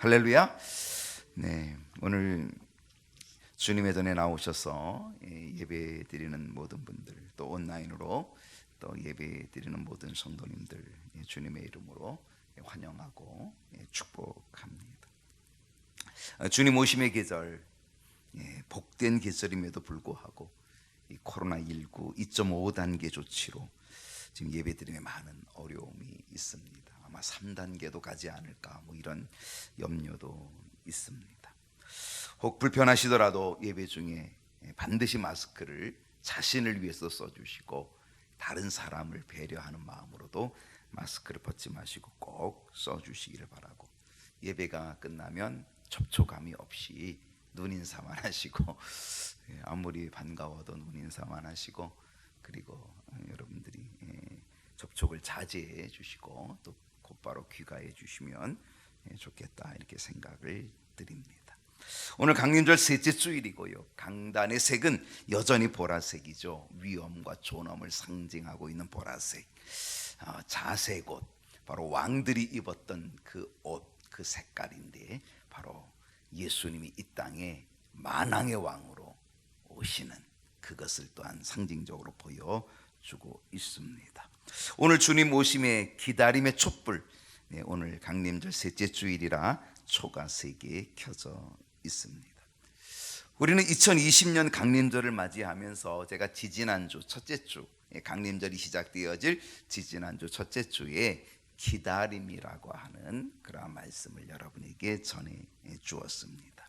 할렐루야. 네, 오늘 주님의 전에 나오셔서 예배 드리는 모든 분들, 또 온라인으로 또 예배 드리는 모든 성도님들 주님의 이름으로 환영하고 축복합니다. 주님 오심의 계절, 복된 계절임에도 불구하고 이 코로나19 2.5단계 조치로 지금 예배드림에 많은 어려움이 있습니다. 아마 3단계도 가지 않을까 이런 염려도 있습니다. 혹 불편하시더라도 예배 중에 반드시 마스크를 자신을 위해서 써주시고 다른 사람을 배려하는 마음으로도 마스크를 벗지 마시고 꼭 써주시기를 바라고, 예배가 끝나면 접촉감이 없이 눈인사만 하시고 아무리 반가워도 눈인사만 하시고, 그리고 여러분들이 접촉을 자제해 주시고 또 곧바로 귀가해 주시면 좋겠다, 이렇게 생각을 드립니다. 오늘 강림절 셋째 주일이고요. 강단의 색은 여전히 보라색이죠. 위엄과 존엄을 상징하고 있는 보라색. 자색 옷, 바로 왕들이 입었던 그 옷, 그 색깔인데 바로 예수님이 이 땅에 만왕의 왕으로 오시는 그것을 또한 상징적으로 보여주고 있습니다. 오늘 주님 오심의 기다림의 촛불, 오늘 강림절 셋째 주일이라 초가 3개 켜져 있습니다. 우리는 2020년 강림절을 맞이하면서 제가 지지난주 첫째 주, 강림절이 시작되어질 지지난주 첫째 주에 기다림이라고 하는 그러한 말씀을 여러분에게 전해 주었습니다.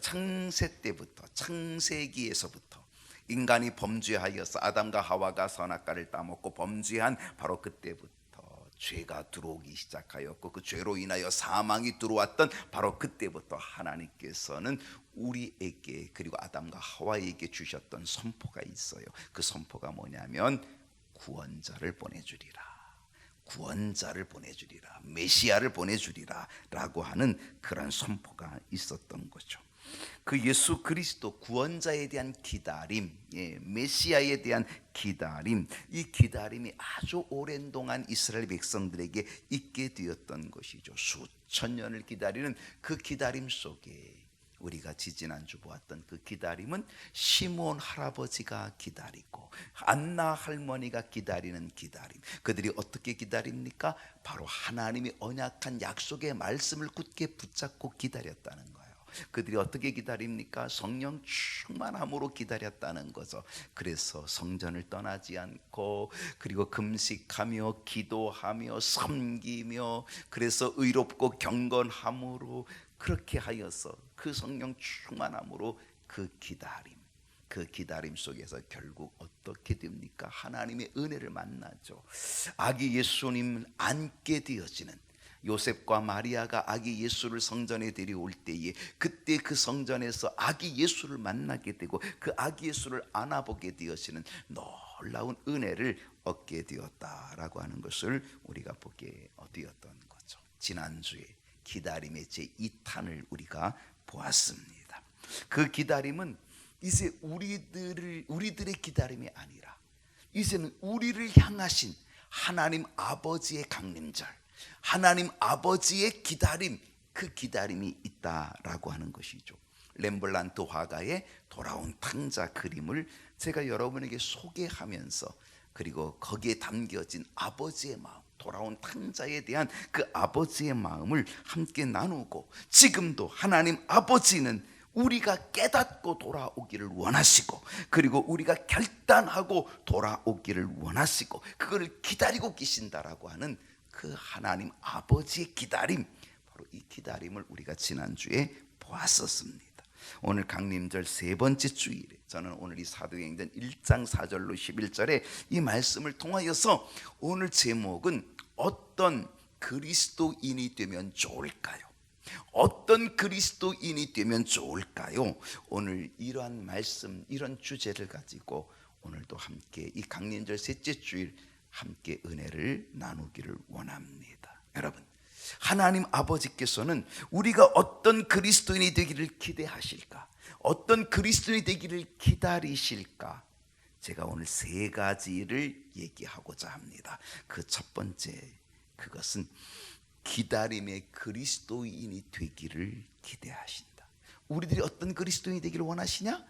창세 때부터, 창세기에서부터 인간이 범죄하여서 아담과 하와가 선악과를 따먹고 범죄한 바로 그때부터 죄가 들어오기 시작하였고, 그 죄로 인하여 사망이 들어왔던 바로 그때부터 하나님께서는 우리에게, 그리고 아담과 하와에게 주셨던 선포가 있어요. 그 선포가 뭐냐면 구원자를 보내주리라, 구원자를 보내주리라, 메시아를 보내주리라 라고 하는 그런 선포가 있었던 거죠. 그 예수 그리스도 구원자에 대한 기다림, 메시아에 대한 기다림, 이 기다림이 아주 오랜 동안 이스라엘 백성들에게 있게 되었던 것이죠. 수천 년을 기다리는 그 기다림 속에 우리가 지지난주 보았던 그 기다림은 시몬 할아버지가 기다리고 안나 할머니가 기다리는 기다림. 그들이 어떻게 기다립니까? 바로 하나님이 언약한 약속의 말씀을 굳게 붙잡고 기다렸다는 거예요. 그들이 어떻게 기다립니까? 성령 충만함으로 기다렸다는 거죠. 그래서 성전을 떠나지 않고, 그리고 금식하며 기도하며 섬기며, 그래서 의롭고 경건함으로 그렇게 하여서 그 성령 충만함으로 그 기다림 속에서 결국 어떻게 됩니까? 하나님의 은혜를 만나죠. 아기 예수님을 안게 되어지는, 요셉과 마리아가 아기 예수를 성전에 데려올 때에 그때 그 성전에서 아기 예수를 만나게 되고 그 아기 예수를 안아보게 되어지는 놀라운 은혜를 얻게 되었다라고 하는 것을 우리가 보게 되었던 거죠. 지난주에 기다림의 제2탄을 우리가 보았습니다. 그 기다림은 이제 우리들의 기다림이 아니라 이제는 우리를 향하신 하나님 아버지의 강림절, 하나님 아버지의 기다림, 그 기다림이 있다라고 하는 것이죠. 렘블란트 화가의 돌아온 탕자 그림을 제가 여러분에게 소개하면서, 그리고 거기에 담겨진 아버지의 마음, 돌아온 탕자에 대한 그 아버지의 마음을 함께 나누고, 지금도 하나님 아버지는 우리가 깨닫고 돌아오기를 원하시고, 그리고 우리가 결단하고 돌아오기를 원하시고 그걸 기다리고 계신다라고 하는 그 하나님 아버지의 기다림, 바로 이 기다림을 우리가 지난주에 보았었습니다. 오늘 강림절 3번째 주일에 저는 오늘 이 사도행전 1장 4절로 11절에 이 말씀을 통하여서 오늘 제목은 어떤 그리스도인이 되면 좋을까요? 어떤 그리스도인이 되면 좋을까요? 오늘 이러한 말씀, 이런 주제를 가지고 오늘도 함께 이 강림절 셋째 주일 함께 은혜를 나누기를 원합니다. 여러분, 하나님 아버지께서는 우리가 어떤 그리스도인이 되기를 기대하실까? 어떤 그리스도인이 되기를 기다리실까? 제가 오늘 3가지를 얘기하고자 합니다. 그 첫 번째, 그것은 기다림의 그리스도인이 되기를 기대하신다. 우리들이 어떤 그리스도인이 되기를 원하시냐?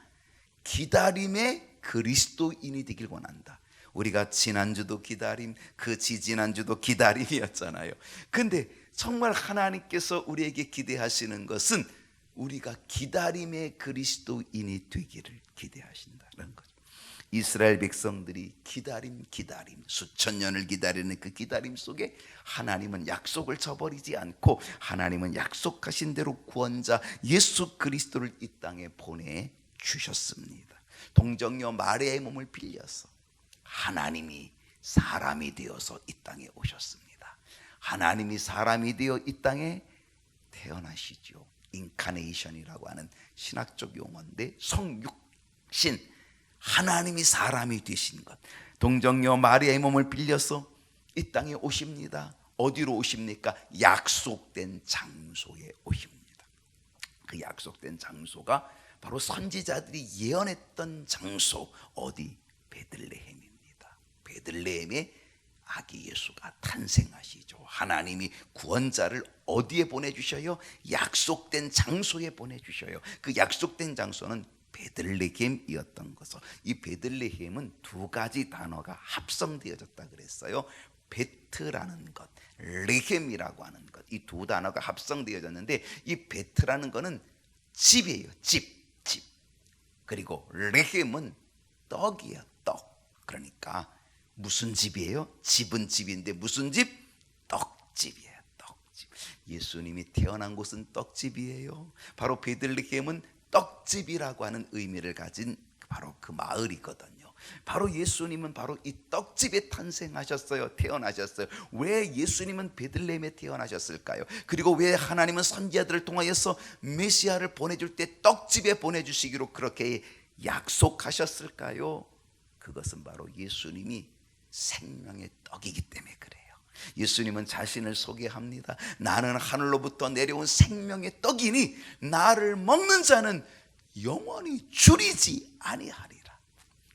기다림의 그리스도인이 되길 원한다. 우리가 지난주도 기다림, 그 지지난주도 기다림이었잖아요. 근데 정말 하나님께서 우리에게 기대하시는 것은 우리가 기다림의 그리스도인이 되기를 기대하신다는 거죠. 이스라엘 백성들이 기다림 수천 년을 기다리는 그 기다림 속에 하나님은 약속을 저버리지 않고 하나님은 약속하신 대로 구원자 예수 그리스도를 이 땅에 보내주셨습니다. 동정녀 마리아의 몸을 빌려서 하나님이 사람이 되어서 이 땅에 오셨습니다. 하나님이 사람이 되어 이 땅에 태어나시죠. 인카네이션이라고 하는 신학적 용어인데 성육신, 하나님이 사람이 되신 것. 동정녀 마리아의 몸을 빌려서 이 땅에 오십니다. 어디로 오십니까? 약속된 장소에 오십니다. 그 약속된 장소가 바로 선지자들이 예언했던 장소, 어디? 베들레헴입니다. 베들레헴에 아기 예수가 탄생하시죠. 하나님이 구원자를 어디에 보내주셔요? 약속된 장소에 보내주셔요. 그 약속된 장소는 베들레헴이었던 것을. 이 베들레헴은 두 가지 단어가 합성되어졌다 그랬어요. 베트라는 것, 레헴이라고 하는 것, 이 두 단어가 합성되어졌는데 이 베트라는 것은 집이에요. 집. 그리고 레헴은 떡이에요. 떡. 그러니까 무슨 집이에요? 집은 집인데 무슨 집? 떡집이에요. 떡집. 예수님이 태어난 곳은 떡집이에요. 바로 베들레헴은 떡집이라고 하는 의미를 가진 바로 그 마을이거든요. 바로 예수님은 바로 이 떡집에 탄생하셨어요. 태어나셨어요. 왜 예수님은 베들레헴에 태어나셨을까요? 그리고 왜 하나님은 선지자들을 통하여서 메시아를 보내줄 때 떡집에 보내주시기로 그렇게 약속하셨을까요? 그것은 바로 예수님이 생명의 떡이기 때문에 그래요. 예수님은 자신을 소개합니다. 나는 하늘로부터 내려온 생명의 떡이니 나를 먹는 자는 영원히 줄이지 아니하리라.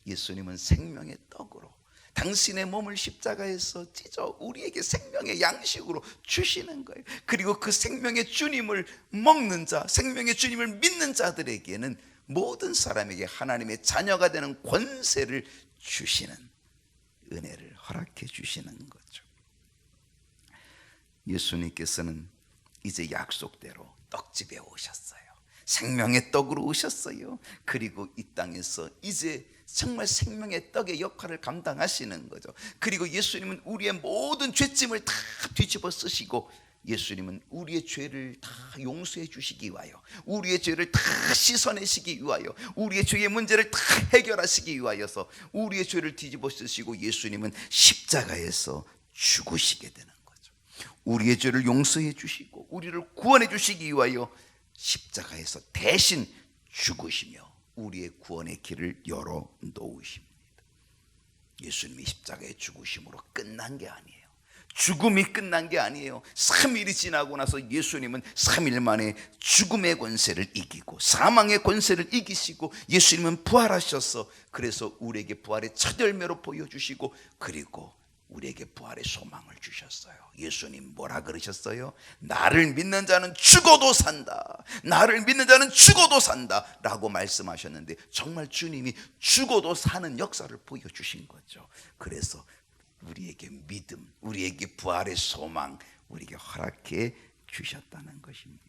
예수님은 생명의 떡으로 당신의 몸을 십자가에서 찢어 우리에게 생명의 양식으로 주시는 거예요. 그리고 그 생명의 주님을 먹는 자, 생명의 주님을 믿는 자들에게는 모든 사람에게 하나님의 자녀가 되는 권세를 주시는, 은혜를 허락해 주시는 거죠. 예수님께서는 이제 약속대로 떡집에 오셨어요. 생명의 떡으로 오셨어요. 그리고 이 땅에서 이제 정말 생명의 떡의 역할을 감당하시는 거죠. 그리고 예수님은 우리의 모든 죄짐을 다 뒤집어 쓰시고 예수님은 우리의 죄를 다 용서해 주시기 위하여, 우리의 죄를 다 씻어내시기 위하여, 우리의 죄의 문제를 다 해결하시기 위하여서 우리의 죄를 뒤집어 쓰시고 예수님은 십자가에서 죽으시게 되는 거죠. 우리의 죄를 용서해 주시고 우리를 구원해 주시기 위하여 십자가에서 대신 죽으시며 우리의 구원의 길을 열어 놓으십니다. 예수님이 십자가에 죽으심으로 끝난 게 아니에요. 죽음이 끝난 게 아니에요. 3일이 지나고 나서 예수님은 3일 만에 죽음의 권세를 이기고 사망의 권세를 이기시고 예수님은 부활하셔서 그래서 우리에게 부활의 첫 열매로 보여주시고 그리고 우리에게 부활의 소망을 주셨어요. 예수님 뭐라 그러셨어요? 나를 믿는 자는 죽어도 산다. 나를 믿는 자는 죽어도 산다 라고 말씀하셨는데 정말 주님이 죽어도 사는 역사를 보여주신 거죠. 그래서 우리에게 믿음, 우리에게 부활의 소망, 우리에게 허락해 주셨다는 것입니다.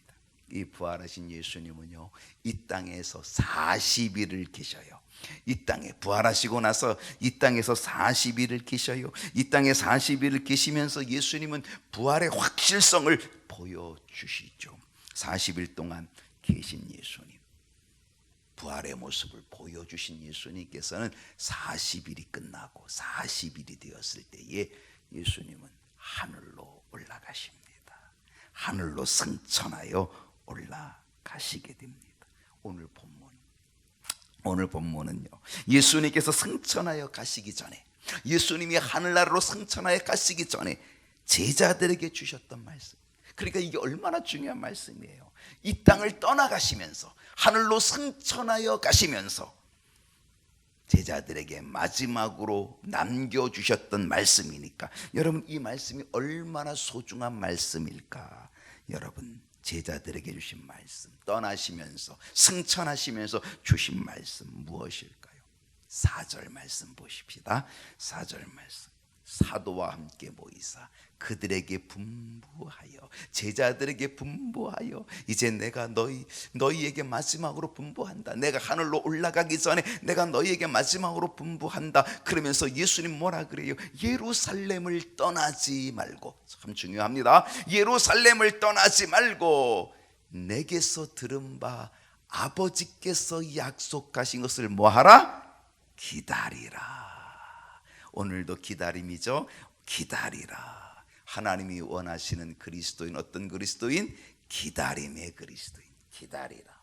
이 부활하신 예수님은요, 이 땅에서 40일을 계셔요. 이 땅에 부활하시고 나서 이 땅에서 40일을 계셔요. 이 땅에 40일을 계시면서 예수님은 부활의 확실성을 보여주시죠. 40일 동안 계신 예수님, 부활의 모습을 보여주신 예수님께서는 40일이 끝나고 40일이 되었을 때에 예수님은 하늘로 올라가십니다. 하늘로 승천하여 올라가시게 됩니다. 오늘 본문은요, 예수님께서 승천하여 가시기 전에, 예수님이 하늘나라로 승천하여 가시기 전에 제자들에게 주셨던 말씀, 그러니까 이게 얼마나 중요한 말씀이에요. 이 땅을 떠나가시면서 하늘로 승천하여 가시면서 제자들에게 마지막으로 남겨주셨던 말씀이니까 여러분, 이 말씀이 얼마나 소중한 말씀일까. 여러분, 제자들에게 주신 말씀, 떠나시면서 승천하시면서 주신 말씀 무엇일까요? 4절 말씀 보십시다. 4절 말씀. 사도와 함께 모이사 그들에게 분부하여, 제자들에게 분부하여, 이제 내가 너희에게 마지막으로 분부한다. 내가 하늘로 올라가기 전에 내가 너희에게 마지막으로 분부한다. 그러면서 예수님 뭐라 그래요? 예루살렘을 떠나지 말고. 참 중요합니다. 예루살렘을 떠나지 말고 내게서 들은 바 아버지께서 약속하신 것을 뭐하라? 기다리라. 오늘도 기다림이죠. 기다리라. 하나님이 원하시는 그리스도인, 어떤 그리스도인? 기다림의 그리스도인. 기다리라.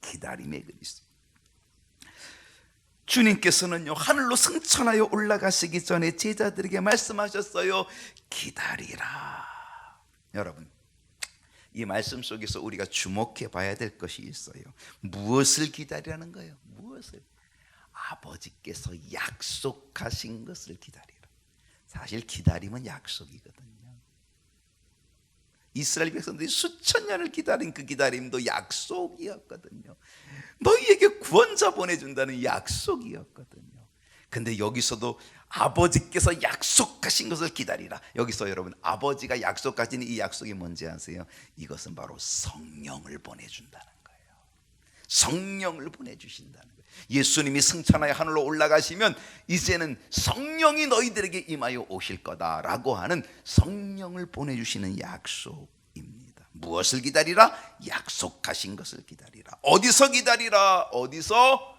기다림의 그리스도인. 주님께서는요, 하늘로 승천하여 올라가시기 전에 제자들에게 말씀하셨어요. 기다리라. 여러분, 이 말씀 속에서 우리가 주목해 봐야 될 것이 있어요. 무엇을 기다리라는 거예요? 무엇을? 아버지께서 약속하신 것을 기다리라. 사실 기다림은 약속이거든요. 이스라엘 백성들이 수천 년을 기다린 그 기다림도 약속이었거든요. 너희에게 구원자 보내준다는 약속이었거든요. 근데 여기서도 아버지께서 약속하신 것을 기다리라. 여기서 여러분, 아버지가 약속하신 이 약속이 뭔지 아세요? 이것은 바로 성령을 보내준다는 거예요. 성령을 보내주신다는 거예요. 예수님이 승천하여 하늘로 올라가시면 이제는 성령이 너희들에게 임하여 오실 거다라고 하는 성령을 보내주시는 약속입니다. 무엇을 기다리라? 약속하신 것을 기다리라. 어디서 기다리라? 어디서?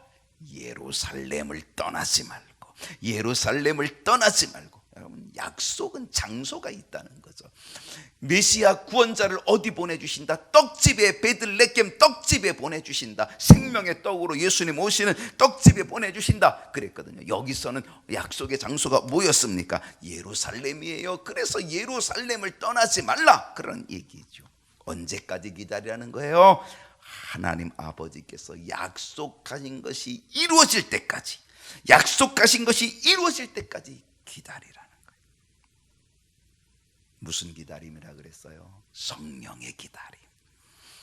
예루살렘을 떠나지 말고. 예루살렘을 떠나지 말고. 여러분, 약속은 장소가 있다는 거죠. 메시아 구원자를 어디 보내주신다? 떡집에, 베들레헴 떡집에 보내주신다. 생명의 떡으로 예수님 오시는 떡집에 보내주신다 그랬거든요. 여기서는 약속의 장소가 뭐였습니까? 예루살렘이에요. 그래서 예루살렘을 떠나지 말라, 그런 얘기죠. 언제까지 기다리라는 거예요? 하나님 아버지께서 약속하신 것이 이루어질 때까지, 약속하신 것이 이루어질 때까지 기다리라는 거예요. 무슨 기다림이라 그랬어요? 성령의 기다림,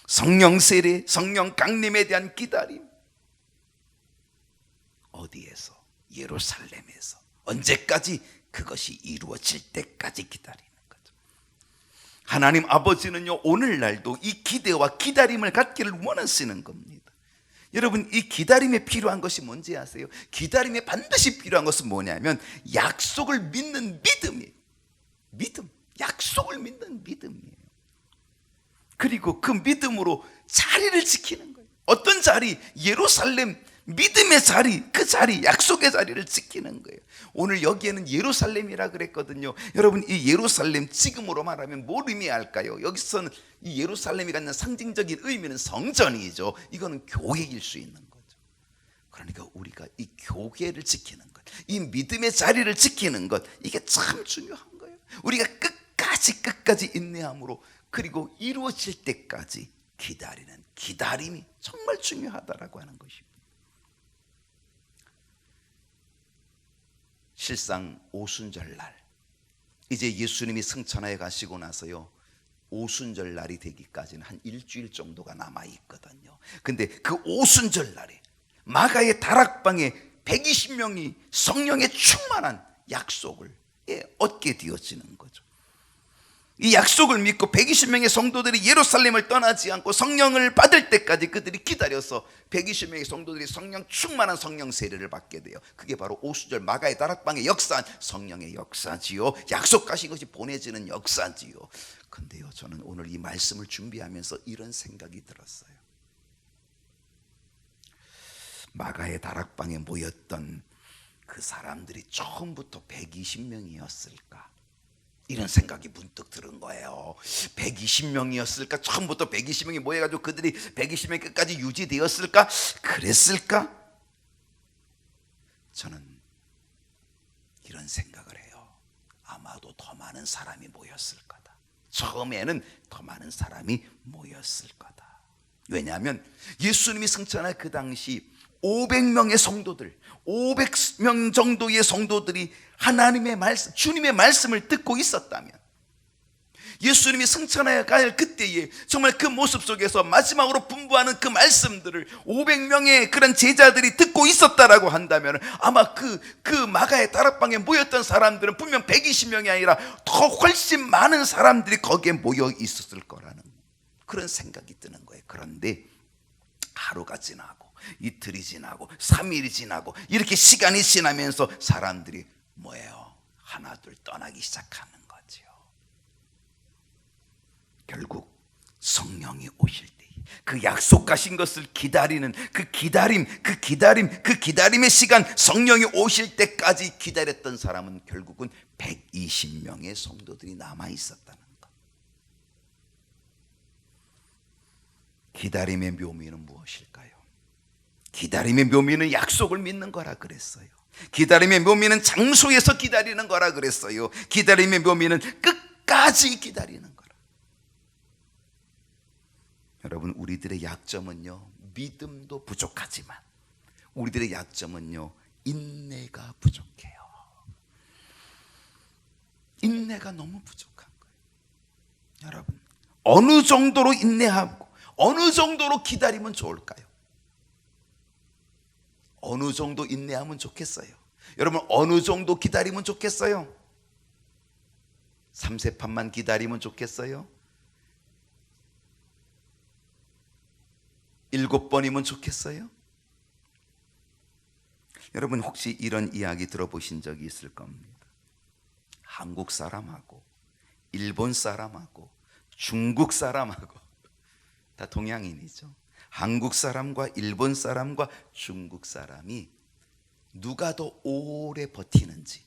성령 세례, 성령 강림에 대한 기다림. 어디에서? 예루살렘에서. 언제까지? 그것이 이루어질 때까지 기다리는 거죠. 하나님 아버지는요, 오늘날도 이 기대와 기다림을 갖기를 원하시는 겁니다. 여러분, 이 기다림에 필요한 것이 뭔지 아세요? 기다림에 반드시 필요한 것은 뭐냐면 약속을 믿는 믿음이에요. 믿음, 약속을 믿는 믿음이에요. 그리고 그 믿음으로 자리를 지키는 거예요. 어떤 자리? 예루살렘 믿음의 자리, 그 자리, 약속의 자리를 지키는 거예요. 오늘 여기에는 예루살렘이라 그랬거든요. 여러분, 이 예루살렘 지금으로 말하면 뭘 의미할까요? 여기서는 이 예루살렘이 갖는 상징적인 의미는 성전이죠. 이거는 교회일 수 있는 거죠. 그러니까 우리가 이 교회를 지키는 것, 이 믿음의 자리를 지키는 것, 이게 참 중요한 거예요. 우리가 끝까지 인내함으로, 그리고 이루어질 때까지 기다리는 기다림이 정말 중요하다라고 하는 것입니다. 실상 오순절날, 이제 예수님이 승천하여 가시고 나서요, 오순절날이 되기까지는 한 일주일 정도가 남아있거든요. 근데 그 오순절날에 마가의 다락방에 120명이 성령의 충만한 약속을 얻게 되어지는 거죠. 이 약속을 믿고 120명의 성도들이 예루살렘을 떠나지 않고 성령을 받을 때까지 그들이 기다려서 120명의 성도들이 성령 충만한 성령 세례를 받게 돼요. 그게 바로 오순절 마가의 다락방의 역사한 성령의 역사지요. 약속하신 것이 보내지는 역사지요. 근데요, 저는 오늘 이 말씀을 준비하면서 이런 생각이 들었어요. 마가의 다락방에 모였던 그 사람들이 처음부터 120명이었을까? 이런 생각이 문득 들은 거예요. 120명이었을까? 처음부터 120명이 모여가지고 그들이 120명 끝까지 유지되었을까? 그랬을까? 저는 이런 생각을 해요. 아마도 더 많은 사람이 모였을 거다. 처음에는 더 많은 사람이 모였을 거다. 왜냐하면 예수님이 승천할 그 당시 500명의 성도들, 500명 정도의 성도들이 하나님의 말씀, 주님의 말씀을 듣고 있었다면, 예수님이 승천하여 갈 그때에 정말 그 모습 속에서 마지막으로 분부하는 그 말씀들을 500명의 그런 제자들이 듣고 있었다라고 한다면, 아마 그 마가의 다락방에 모였던 사람들은 분명 120명이 아니라 더 훨씬 많은 사람들이 거기에 모여 있었을 거라는 그런 생각이 드는 거예요. 그런데 하루가 지나고 이틀이 지나고 3일이 지나고 이렇게 시간이 지나면서 사람들이 뭐예요? 하나둘 떠나기 시작하는 거지요. 결국 성령이 오실 때 그 약속하신 것을 기다리는 그 기다림의 시간, 성령이 오실 때까지 기다렸던 사람은 결국은 120명의 성도들이 남아 있었다는 것. 기다림의 묘미는 무엇일까요? 기다림의 묘미는 약속을 믿는 거라 그랬어요. 기다림의 묘미는 장소에서 기다리는 거라 그랬어요. 기다림의 묘미는 끝까지 기다리는 거라. 여러분, 우리들의 약점은요, 믿음도 부족하지만 우리들의 약점은요, 인내가 부족해요. 인내가 너무 부족한 거예요. 여러분, 어느 정도로 인내하고 어느 정도로 기다리면 좋을까요? 어느 정도 인내하면 좋겠어요? 여러분, 어느 정도 기다리면 좋겠어요? 3세판만 기다리면 좋겠어요? 7번이면 좋겠어요? 여러분, 혹시 이런 이야기 들어보신 적이 있을 겁니다. 한국 사람하고 일본 사람하고 중국 사람하고 다 동양인이죠. 한국 사람과 일본 사람과 중국 사람이 누가 더 오래 버티는지,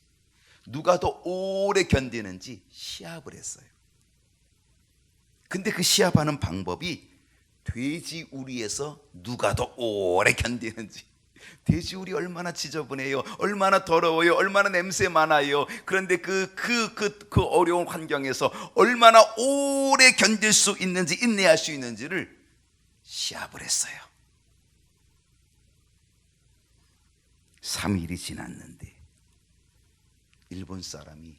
누가 더 오래 견디는지 시합을 했어요. 근데 그 시합하는 방법이 돼지우리에서 누가 더 오래 견디는지. 돼지우리 얼마나 지저분해요, 얼마나 더러워요, 얼마나 냄새 많아요. 그런데 그 어려운 환경에서 얼마나 오래 견딜 수 있는지, 인내할 수 있는지를 시합을 했어요. 3일이 지났는데 일본 사람이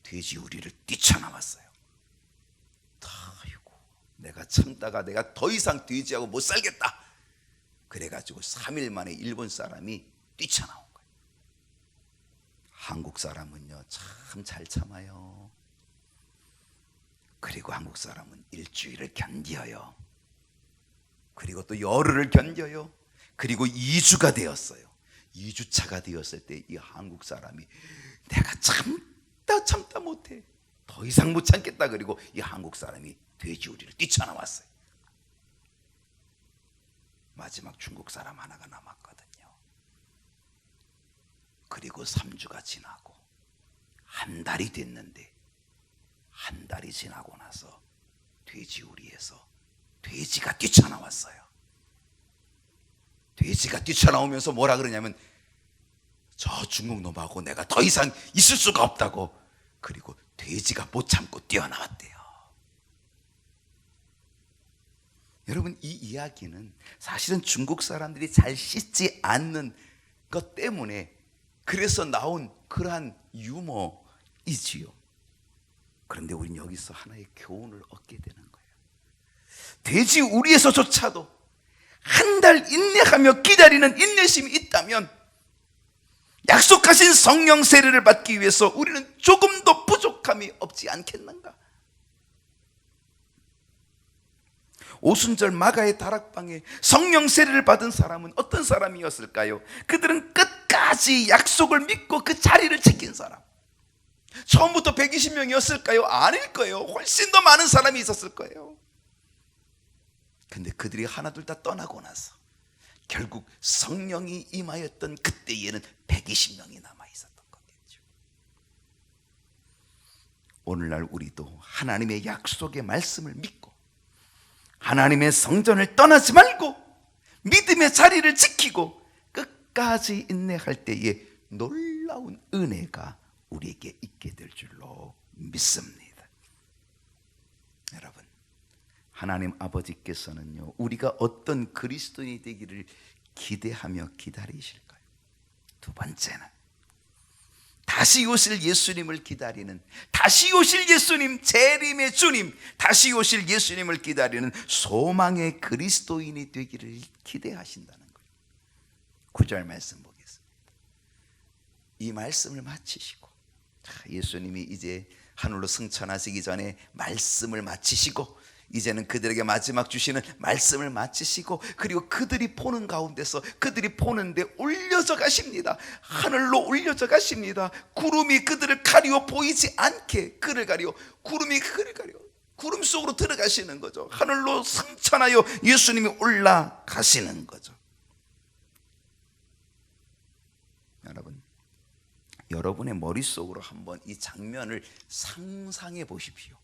돼지우리를 뛰쳐나왔어요. 아이고, 내가 참다가 내가 더 이상 돼지하고 못 살겠다. 그래가지고 3일 만에 일본 사람이 뛰쳐나온 거예요. 한국 사람은요, 참 잘 참아요. 그리고 한국 사람은 일주일을 견뎌요. 그리고 또 열흘을 견뎌요. 그리고 2주가 되었어요. 2주차가 되었을 때 이 한국 사람이 내가 참다 못해, 더 이상 못 참겠다. 그리고 이 한국 사람이 돼지우리를 뛰쳐나왔어요. 마지막 중국 사람 하나가 남았거든요. 그리고 3주가 지나고 한 달이 됐는데, 한 달이 지나고 나서 돼지우리에서 돼지가 뛰쳐나왔어요. 돼지가 뛰쳐나오면서 뭐라 그러냐면, 저 중국 놈하고 내가 더 이상 있을 수가 없다고. 그리고 돼지가 못 참고 뛰어나왔대요. 여러분, 이 이야기는 사실은 중국 사람들이 잘 씻지 않는 것 때문에 그래서 나온 그러한 유머이지요. 그런데 우리는 여기서 하나의 교훈을 얻게 되는 거예요. 돼지우리에서조차도 한 달 인내하며 기다리는 인내심이 있다면, 약속하신 성령 세례를 받기 위해서 우리는 조금 더 부족함이 없지 않겠는가? 오순절 마가의 다락방에 성령 세례를 받은 사람은 어떤 사람이었을까요? 그들은 끝까지 약속을 믿고 그 자리를 지킨 사람. 처음부터 120명이었을까요? 아닐 거예요. 훨씬 더 많은 사람이 있었을 거예요. 근데 그들이 하나둘 다 떠나고 나서 결국 성령이 임하였던 그때에는 120명이 남아 있었던 거겠죠. 오늘날 우리도 하나님의 약속의 말씀을 믿고 하나님의 성전을 떠나지 말고 믿음의 자리를 지키고 끝까지 인내할 때에 놀라운 은혜가 우리에게 있게 될 줄로 믿습니다. 여러분, 하나님 아버지께서는요, 우리가 어떤 그리스도인이 되기를 기대하며 기다리실까요? 두 번째는 다시 오실 예수님을 기다리는, 다시 오실 예수님, 재림의 주님, 다시 오실 예수님을 기다리는 소망의 그리스도인이 되기를 기대하신다는 거예요. 9절 말씀 보겠습니다. 이 말씀을 마치시고, 예수님이 이제 하늘로 승천하시기 전에 말씀을 마치시고, 이제는 그들에게 마지막 주시는 말씀을 마치시고, 그리고 그들이 보는 가운데서, 그들이 보는데 올려져 가십니다. 하늘로 올려져 가십니다. 구름이 그들을 가리워 보이지 않게 그를 가리워, 구름이 그를 가리워 구름 속으로 들어가시는 거죠. 하늘로 승천하여 예수님이 올라가시는 거죠. 여러분, 여러분의 머릿속으로 한번 이 장면을 상상해 보십시오.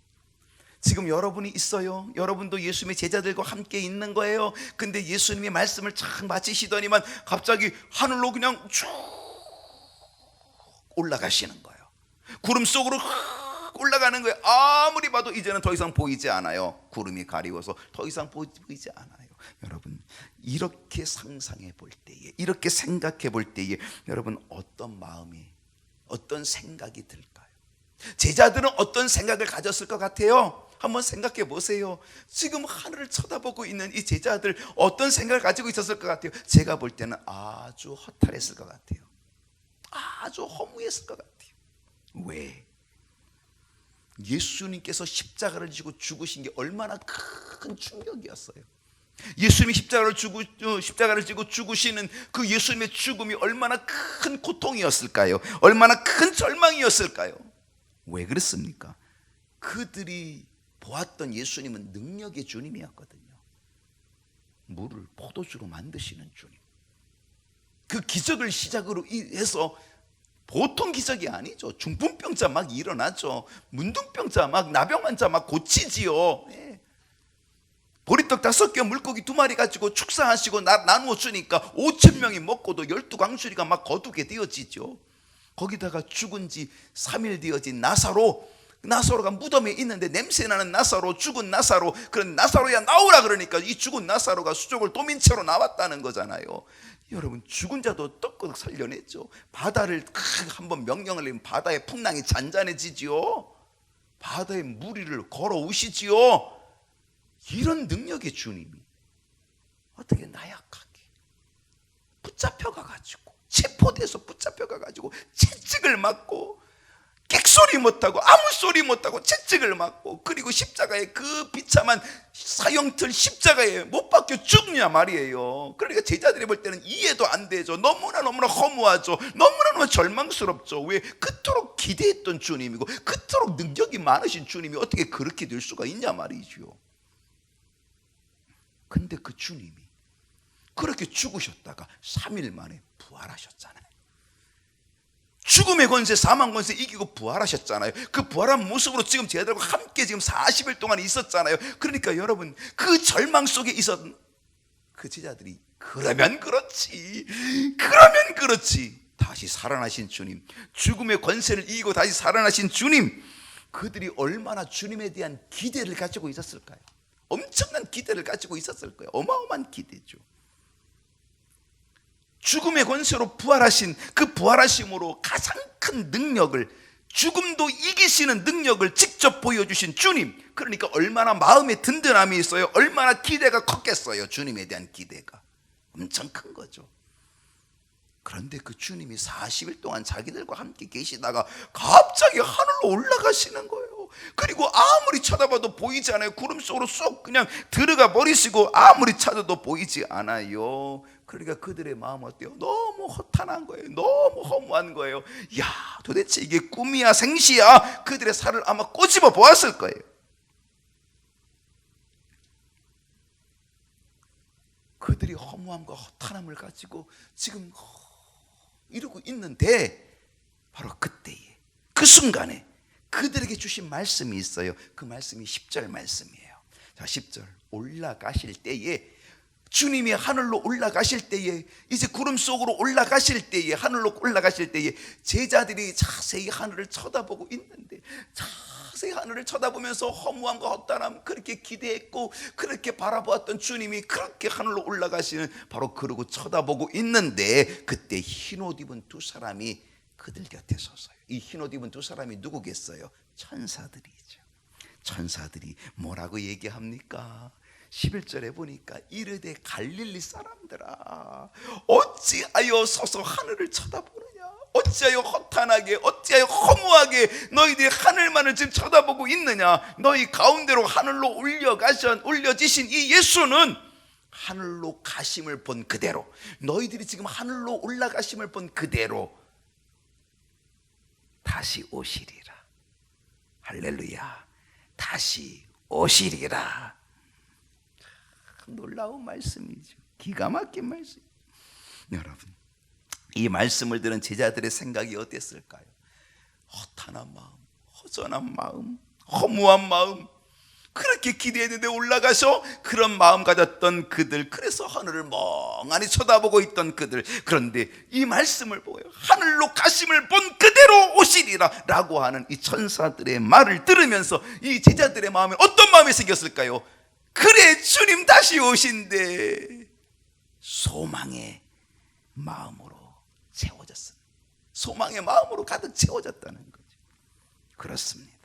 지금 여러분이 있어요. 여러분도 예수님의 제자들과 함께 있는 거예요. 근데 예수님이 말씀을 쫙 마치시더니만 갑자기 하늘로 그냥 쭉 올라가시는 거예요. 구름 속으로 올라가는 거예요. 아무리 봐도 이제는 더 이상 보이지 않아요. 구름이 가리워서 더 이상 보이지 않아요. 여러분, 이렇게 상상해 볼 때에, 이렇게 생각해 볼 때에 여러분 어떤 마음이, 어떤 생각이 들까요? 제자들은 어떤 생각을 가졌을 것 같아요? 한번 생각해 보세요. 지금 하늘을 쳐다보고 있는 이 제자들 어떤 생각을 가지고 있었을 것 같아요? 제가 볼 때는 아주 허탈했을 것 같아요. 아주 허무했을 것 같아요. 왜? 예수님께서 십자가를 지고 죽으신 게 얼마나 큰 충격이었어요. 예수님이 십자가를 지고 죽으시는 그 예수님의 죽음이 얼마나 큰 고통이었을까요? 얼마나 큰 절망이었을까요? 왜 그렇습니까? 그들이 보았던 예수님은 능력의 주님이었거든요. 물을 포도주로 만드시는 주님. 그 기적을 시작으로 해서 보통 기적이 아니죠. 중풍병자 막 일어나죠. 문둥병자 막, 나병 환자 막 고치지요. 네. 보리떡 5개 물고기 2마리 가지고 축사하시고 나누어 주니까 5,000명이 먹고도 12광주리가 막 거두게 되어지죠. 거기다가 죽은 지 3일 되어진 나사로가 무덤에 있는데 냄새나는 나사로, 죽은 나사로, 그런 나사로야 나오라 그러니까 이 죽은 나사로가 수족을 도민 채로 나왔다는 거잖아요. 여러분, 죽은 자도 떡거덕 살려냈죠. 바다를 한번 명령을 내면 바다의 풍랑이 잔잔해지지요. 바다의 무리를 걸어오시지요. 이런 능력의 주님이 어떻게 나약하게 붙잡혀가가지고, 체포돼서 붙잡혀가가지고 채찍을 맞고, 객소리 못하고 아무 소리 못하고 채찍을 맞고, 그리고 십자가에 그 비참한 사형틀 십자가에 못 박혀 죽냐 말이에요. 그러니까 제자들이 볼 때는 이해도 안 되죠. 너무나 허무하죠. 너무나 절망스럽죠. 왜? 그토록 기대했던 주님이고 그토록 능력이 많으신 주님이 어떻게 그렇게 될 수가 있냐 말이죠. 근데 그 주님이 그렇게 죽으셨다가 3일 만에 부활하셨잖아요. 죽음의 권세, 사망 권세 이기고 부활하셨잖아요. 그 부활한 모습으로 지금 제자들과 함께 지금 40일 동안 있었잖아요. 그러니까 여러분, 그 절망 속에 있었던 그 제자들이 그러면 그렇지 다시 살아나신 주님, 죽음의 권세를 이기고 다시 살아나신 주님, 그들이 얼마나 주님에 대한 기대를 가지고 있었을까요? 엄청난 기대를 가지고 있었을 거예요. 어마어마한 기대죠. 죽음의 권세로 부활하신 그 부활하심으로 가장 큰 능력을, 죽음도 이기시는 능력을 직접 보여주신 주님, 그러니까 얼마나 마음에 든든함이 있어요. 얼마나 기대가 컸겠어요. 주님에 대한 기대가 엄청 큰 거죠. 그런데 그 주님이 40일 동안 자기들과 함께 계시다가 갑자기 하늘로 올라가시는 거예요. 그리고 아무리 쳐다봐도 보이지 않아요. 구름 속으로 쏙 그냥 들어가 버리시고 아무리 찾아도 보이지 않아요. 그러니까 그들의 마음은 어때요? 너무 허탄한 거예요. 너무 허무한 거예요. 야, 도대체 이게 꿈이야 생시야? 그들의 살을 아마 꼬집어 보았을 거예요. 그들이 허무함과 허탄함을 가지고 지금 이러고 있는데, 바로 그때에, 그 순간에 그들에게 주신 말씀이 있어요. 그 말씀이 10절 말씀이에요. 자, 10절, 올라가실 때에 주님이 하늘로 올라가실 때에, 이제 구름 속으로 올라가실 때에, 하늘로 올라가실 때에 제자들이 자세히 하늘을 쳐다보고 있는데, 자세히 하늘을 쳐다보면서 허무함과 헛단함 그렇게 기대했고 그렇게 바라보았던 주님이 그렇게 하늘로 올라가시는, 바로 그러고 쳐다보고 있는데, 그때 흰옷 입은 두 사람이 그들 곁에 섰어요. 이 흰옷 입은 두 사람이 누구겠어요? 천사들이죠. 천사들이 뭐라고 얘기합니까? 11절에 보니까 이르되 갈릴리 사람들아, 어찌하여 서서 하늘을 쳐다보느냐? 어찌하여 허탄하게, 어찌하여 허무하게 너희들이 하늘만을 지금 쳐다보고 있느냐? 너희 가운데로 하늘로 올려지신 이 예수는 하늘로 가심을 본 그대로, 너희들이 지금 하늘로 올라가심을 본 그대로 다시 오시리라. 할렐루야. 다시 오시리라. 놀라운 말씀이죠. 기가 막힌 말씀. 여러분, 이 말씀을 들은 제자들의 생각이 어땠을까요? 허탄한 마음, 허전한 마음, 허무한 마음, 그렇게 기대했는데 올라가서 그런 마음 가졌던 그들, 그래서 하늘을 멍하니 쳐다보고 있던 그들, 그런데 이 말씀을 보여 하늘로 가심을 본 그대로 오시리라 라고 하는 이 천사들의 말을 들으면서 이 제자들의 마음에 어떤 마음이 생겼을까요? 그래, 주님 다시 오신대. 소망의 마음으로 채워졌습니다. 소망의 마음으로 가득 채워졌다는 거죠. 그렇습니다.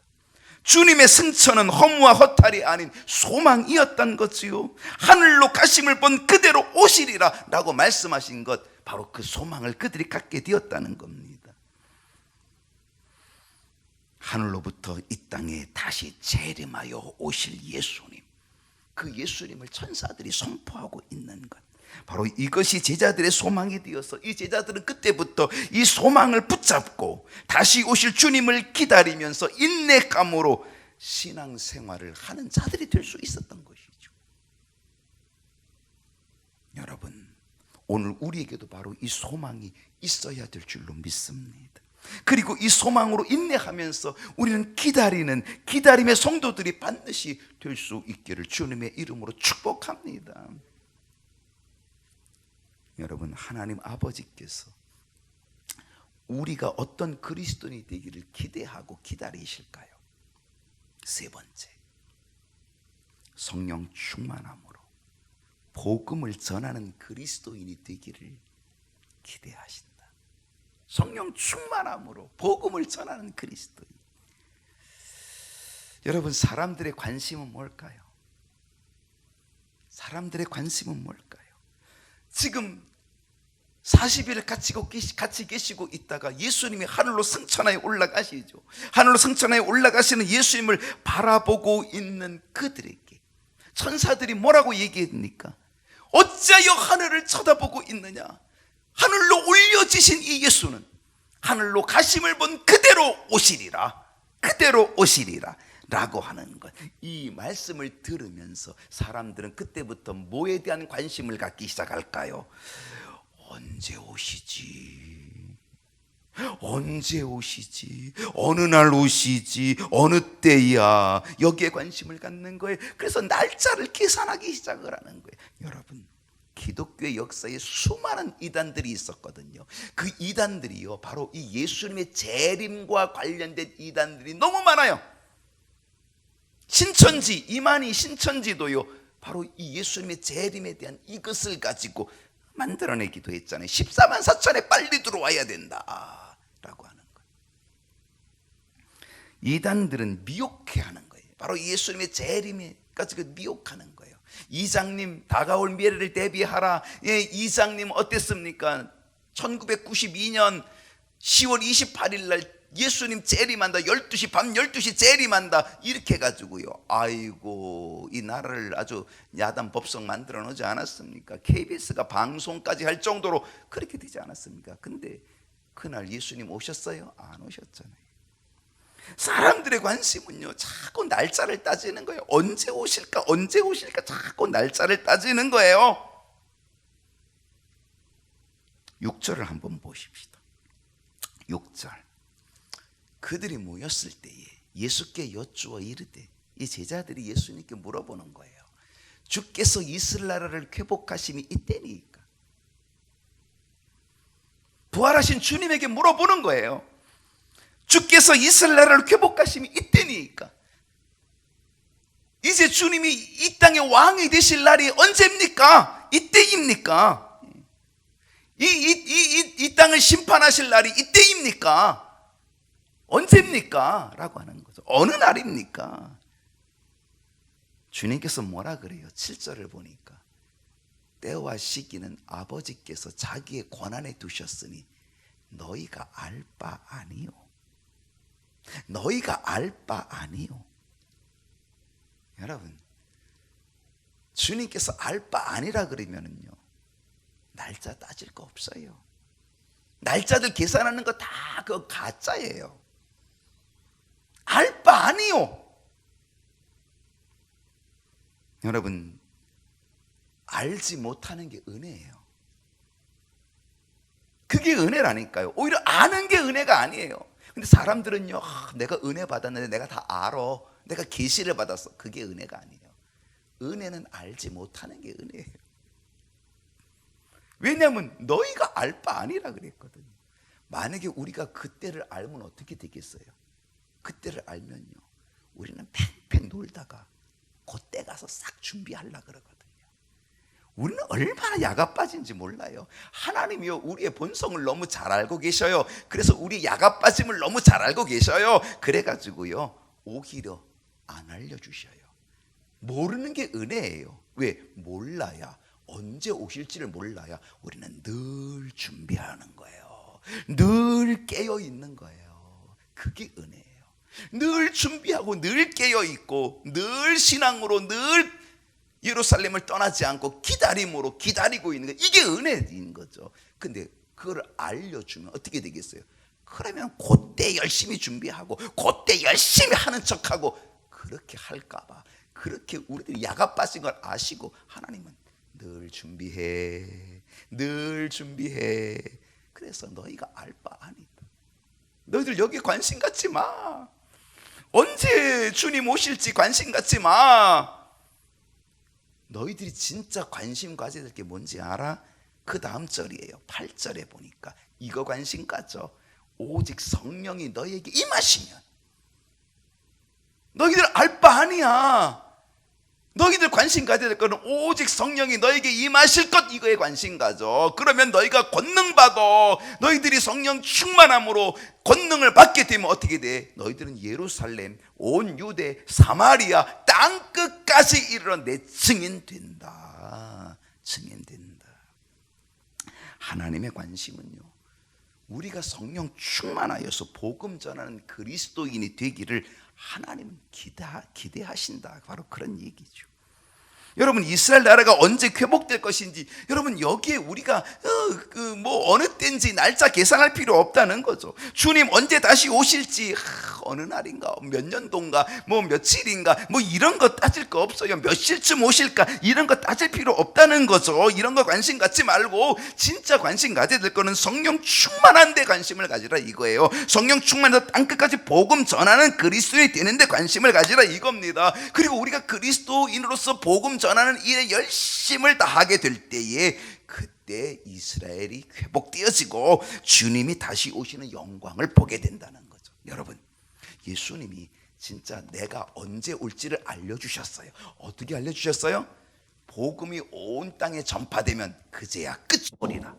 주님의 승천은 허무와 허탈이 아닌 소망이었던 거지요. 하늘로 가심을 본 그대로 오시리라 라고 말씀하신 것, 바로 그 소망을 그들이 갖게 되었다는 겁니다. 하늘로부터 이 땅에 다시 재림하여 오실 예수님, 그 예수님을 천사들이 선포하고 있는 것, 바로 이것이 제자들의 소망이 되어서 이 제자들은 그때부터 이 소망을 붙잡고 다시 오실 주님을 기다리면서 인내감으로 신앙생활을 하는 자들이 될 수 있었던 것이죠. 여러분, 오늘 우리에게도 바로 이 소망이 있어야 될 줄로 믿습니다. 그리고 이 소망으로 인내하면서 우리는 기다림의 성도들이 반드시 될 수 있기를 주님의 이름으로 축복합니다. 여러분, 하나님 아버지께서 우리가 어떤 그리스도인이 되기를 기대하고 기다리실까요? 세 번째, 성령 충만함으로 복음을 전하는 그리스도인이 되기를 기대하신다. 성령 충만함으로 복음을 전하는 그리스도인. 여러분, 사람들의 관심은 뭘까요? 사람들의 관심은 뭘까요? 지금 40일 같이 계시고 있다가 예수님이 하늘로 승천하여 올라가시죠. 하늘로 승천하여 올라가시는 예수님을 바라보고 있는 그들에게 천사들이 뭐라고 얘기했습니까? 어찌하여 하늘을 쳐다보고 있느냐? 하늘로 올려지신 이 예수는 하늘로 가심을 본 그대로 오시리라, 그대로 오시리라 라고 하는 것. 이 말씀을 들으면서 사람들은 그때부터 뭐에 대한 관심을 갖기 시작할까요? 언제 오시지? 언제 오시지? 어느 날 오시지? 어느 때야? 여기에 관심을 갖는 거예요. 그래서 날짜를 계산하기 시작을 하는 거예요. 여러분, 기독교의 역사에 수많은 이단들이 있었거든요. 그 이단들이요, 바로 이 예수님의 재림과 관련된 이단들이 너무 많아요. 신천지, 이만희 신천지도요, 바로 이 예수님의 재림에 대한 이것을 가지고 만들어내기도 했잖아요. 14만 4천에 빨리 들어와야 된다 라고 하는 거예요. 이단들은 미혹해하는 거예요. 바로 예수님의 재림에 가지고 미혹하는 거예요. 이장님, 다가올 미래를 대비하라. 예, 이장님 어땠습니까? 1992년 10월 28일 날 예수님 재림한다, 12시, 밤 12시 재림한다, 이렇게 해가지고요, 아이고, 이 나라를 아주 야단 법석 만들어 놓지 않았습니까? KBS가 방송까지 할 정도로 그렇게 되지 않았습니까? 근데 그날 예수님 오셨어요? 안 오셨잖아요. 사람들의 관심은요, 자꾸 날짜를 따지는 거예요. 언제 오실까, 언제 오실까, 자꾸 날짜를 따지는 거예요. 6절을 한번 보십시다. 6절. 그들이 모였을 때에 예수께 여쭈어 이르되, 이 제자들이 예수님께 물어보는 거예요. 주께서 이스라엘 나라를 회복하심이 이때니까. 부활하신 주님에게 물어보는 거예요. 주께서 이스라엘 나라를 회복하심이 이때니까. 이제 주님이 이 땅의 왕이 되실 날이 언제입니까? 이때입니까? 이 땅을 심판하실 날이 이때입니까? 언제입니까? 라고 하는 거죠. 어느 날입니까? 주님께서 뭐라 그래요? 7절을 보니까 때와 시기는 아버지께서 자기의 권한에 두셨으니 너희가 알 바 아니요. 너희가 알 바 아니요. 여러분, 주님께서 알 바 아니라 그러면은요, 날짜 따질 거 없어요. 날짜들 계산하는 거 다 그거 가짜예요. 알 바 아니요. 여러분, 알지 못하는 게 은혜예요. 그게 은혜라니까요. 오히려 아는 게 은혜가 아니에요. 근데 사람들은요, 내가 은혜 받았는데 내가 다 알아, 내가 계시를 받았어. 그게 은혜가 아니에요. 은혜는 알지 못하는 게 은혜예요. 왜냐하면 너희가 알 바 아니라 그랬거든요. 만약에 우리가 그때를 알면 어떻게 되겠어요? 그때를 알면요, 우리는 팽팽 놀다가 그때 가서 싹 준비하려고 그러거든요. 우리는 얼마나 야가 빠진지 몰라요. 하나님이요, 우리의 본성을 너무 잘 알고 계셔요. 그래서 우리 야가 빠짐을 너무 잘 알고 계셔요. 그래가지고요, 오히려 안 알려주셔요. 모르는 게 은혜예요. 왜? 몰라야, 언제 오실지를 몰라야 우리는 늘 준비하는 거예요. 늘 깨어 있는 거예요. 그게 은혜예요. 늘 준비하고 늘 깨어 있고 늘 신앙으로 늘 예루살렘을 떠나지 않고 기다림으로 기다리고 있는 거, 이게 은혜인 거죠. 근데 그걸 알려주면 어떻게 되겠어요? 그러면 그때 열심히 준비하고 그때 열심히 하는 척하고 그렇게 할까봐, 그렇게 우리들이 야가 빠진 걸 아시고 하나님은 늘 준비해, 늘 준비해. 그래서 너희가 알 바 아니다. 너희들 여기 관심 갖지 마. 언제 주님 오실지 관심 갖지 마. 너희들이 진짜 관심 가져야 될 게 뭔지 알아? 그 다음 절이에요. 8절에 보니까 이거 관심 가져. 오직 성령이 너희에게 임하시면. 너희들 알 바 아니야. 너희들 관심 가져야 될 거는 오직 성령이 너에게 임하실 것, 이거에 관심 가져. 그러면 너희가 권능 받아. 너희들이 성령 충만함으로 권능을 받게 되면 어떻게 돼? 너희들은 예루살렘, 온 유대, 사마리아 땅 끝까지 이르러 내 증인 된다. 증인 된다. 하나님의 관심은요, 우리가 성령 충만하여서 복음 전하는 그리스도인이 되기를 하나님은 기대하신다. 바로 그런 얘기죠. 여러분, 이스라엘 나라가 언제 회복될 것인지, 여러분 여기에 우리가 어느 때인지 날짜 계산할 필요 없다는 거죠. 주님 언제 다시 오실지, 어느 날인가, 몇 년도인가, 며칠인가, 이런 거 따질 거 없어요. 몇 시쯤 오실까, 이런 거 따질 필요 없다는 거죠. 이런 거 관심 갖지 말고 진짜 관심 가져야 될 거는 성령 충만한 데 관심을 가지라 이거예요. 성령 충만해서 땅끝까지 복음 전하는 그리스도인이 되는 데 관심을 가지라 이겁니다. 그리고 우리가 그리스도인으로서 복음 전하는 일에 열심을 다하게 될 때에, 그때 이스라엘이 회복되어지고 주님이 다시 오시는 영광을 보게 된다는 거죠. 여러분, 예수님이 진짜 내가 언제 올지를 알려주셨어요. 어떻게 알려주셨어요? 복음이 온 땅에 전파되면 그제야 끝이 오리라.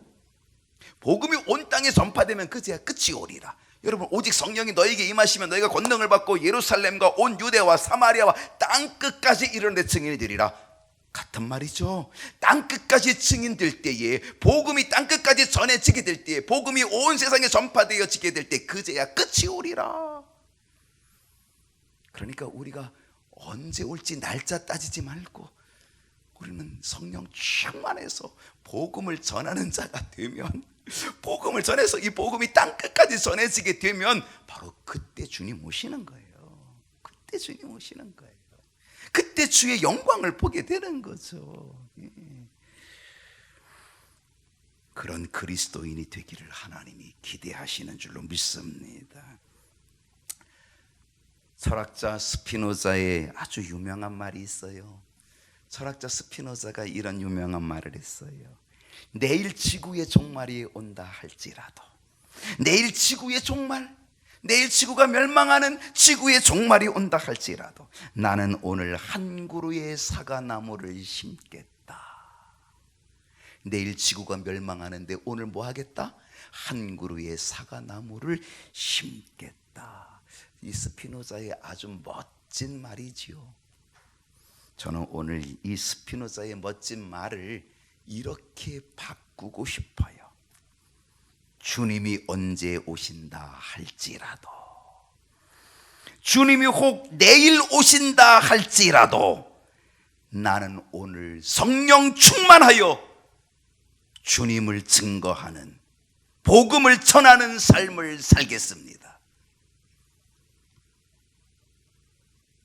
복음이 온 땅에 전파되면 그제야 끝이 오리라. 여러분, 오직 성령이 너에게 임하시면 너희가 권능을 받고 예루살렘과 온 유대와 사마리아와 땅 끝까지 이르는 데 증인이 되리라. 같은 말이죠. 땅끝까지 증인될 때에, 복음이 땅끝까지 전해지게 될 때에, 복음이 온 세상에 전파되어지게 될 때 그제야 끝이 오리라. 그러니까 우리가 언제 올지 날짜 따지지 말고 우리는 성령 충만해서 복음을 전하는 자가 되면, 복음을 전해서 이 복음이 땅끝까지 전해지게 되면 바로 그때 주님 오시는 거예요. 그때 주님 오시는 거예요. 그때 주의 영광을 보게 되는 거죠. 그런 그리스도인이 되기를 하나님이 기대하시는 줄로 믿습니다. 철학자 스피노자의 아주 유명한 말이 있어요. 철학자 스피노자가 이런 유명한 말을 했어요. 내일 지구의 종말이 온다 할지라도, 내일 지구의 종말, 내일 지구가 멸망하는 지구의 종말이 온다 할지라도 나는 오늘 한 그루의 사과나무를 심겠다. 내일 지구가 멸망하는데 오늘 뭐 하겠다? 한 그루의 사과나무를 심겠다. 이 스피노자의 아주 멋진 말이지요. 저는 오늘 이 스피노자의 멋진 말을 이렇게 바꾸고 싶어요. 주님이 언제 오신다 할지라도, 주님이 혹 내일 오신다 할지라도 나는 오늘 성령 충만하여 주님을 증거하는, 복음을 전하는 삶을 살겠습니다.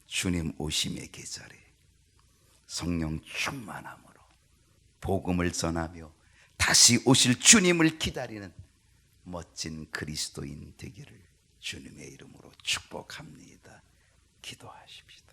주님 오심의 계절에 성령 충만함으로 복음을 전하며 다시 오실 주님을 기다리는 멋진 그리스도인 되기를 주님의 이름으로 축복합니다. 기도하십시다.